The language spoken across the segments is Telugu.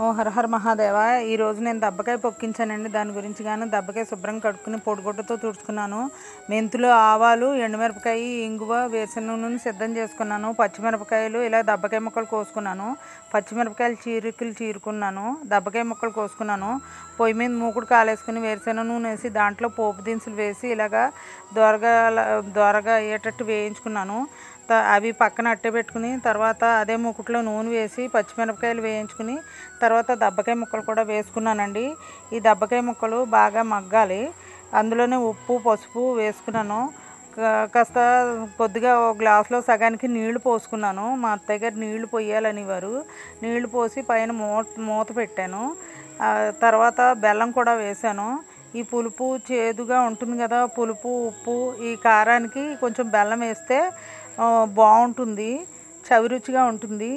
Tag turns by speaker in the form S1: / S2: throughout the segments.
S1: ఓ హర హర మహాదేవ. ఈరోజు నేను దబ్బకాయ పొక్కించానండి. దాని గురించి కానీ దబ్బకాయ శుభ్రంగా కడుక్కుని పొడిగుడ్డతో తుడుచుకున్నాను. మెంతులు, ఆవాలు, ఎండుమిరపకాయ, ఇంగువ, వేరుశనగ నూనె సిద్ధం చేసుకున్నాను. పచ్చిమిరపకాయలు ఇలా దబ్బకాయ ముక్కలు కోసుకున్నాను. పచ్చిమిరపకాయలు చీరుకున్నాను. దబ్బకాయ ముక్కలు కోసుకున్నాను. పొయ్యి మీద మూకుడు కాలేసుకుని వేరుశనగ నూనె వేసి దాంట్లో పోపు దినుసులు వేసి ఇలాగా దోరగా అయ్యేటట్టు వేయించుకున్నాను. అవి పక్కన అట్టే పెట్టుకుని తర్వాత అదే మూకుట్లో నూనె వేసి పచ్చిమిరపకాయలు వేయించుకుని తర్వాత దబ్బకాయ ముక్కలు కూడా వేసుకున్నానండి. ఈ దబ్బకాయ ముక్కలు బాగా మగ్గాలి. అందులోనే ఉప్పు, పసుపు వేసుకున్నాను. కాస్త కొద్దిగా ఒక గ్లాసులో సగానికి నీళ్లు పోసుకున్నాను. మా అత్తయ్య గారు నీళ్లు పోయాలనేవారు. నీళ్లు పోసి పైన మూత పెట్టాను. తర్వాత బెల్లం కూడా వేసాను. ఈ పులుపు చేదుగా ఉంటుంది కదా, పులుపు, ఉప్పు, ఈ కారానికి కొంచెం బెల్లం వేస్తే బాగుంటుంది, చవిరుచిగా ఉంటుంది.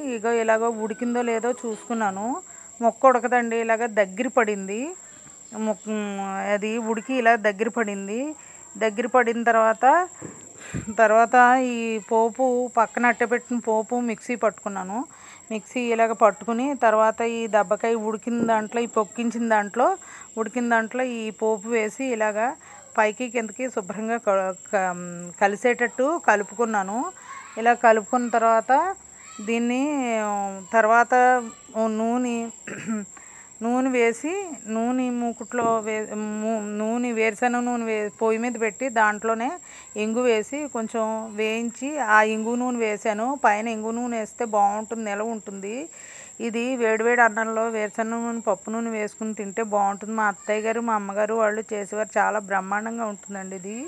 S1: ఇలాగో ఉడికిందో లేదో చూసుకున్నాను. మొక్క ఉడకదండి, ఇలాగ దగ్గర పడింది. అది ఉడికి ఇలా దగ్గర పడింది. దగ్గర పడిన తర్వాత ఈ పోపు పక్కన అట్టపెట్టిన పోపు మిక్సీ పట్టుకున్నాను. మిక్సీ ఇలాగ పట్టుకుని తర్వాత ఈ దబ్బకాయ ఉడికిన దాంట్లో, ఈ పొక్కించిన దాంట్లో ఉడికిన దాంట్లో ఈ పోపు వేసి ఇలాగా పైకి కిందకి శుభ్రంగా కలిసేటట్టు కలుపుకున్నాను. ఇలా కలుపుకున్న తర్వాత దీన్ని తర్వాత నూనె వేసి మూకుట్లో నూనె వేరుశనగ నూనె పొయ్యి మీద పెట్టి దాంట్లోనే ఇంగు వేసి కొంచెం వేయించి ఆ ఇంగు నూనె వేసాను. పైన ఇంగు నూనె వేస్తే బాగుంటుంది, నిలవ ఉంటుంది. ఇది వేడివేడి అన్నంలో వేరుశనగ నూనె, పప్పు నూనె వేసుకుని తింటే బాగుంటుంది. మా అత్తయ్య గారు, మా అమ్మగారు వాళ్ళు చేసేవారు. చాలా బ్రహ్మాండంగా ఉంటుందండి ఇది.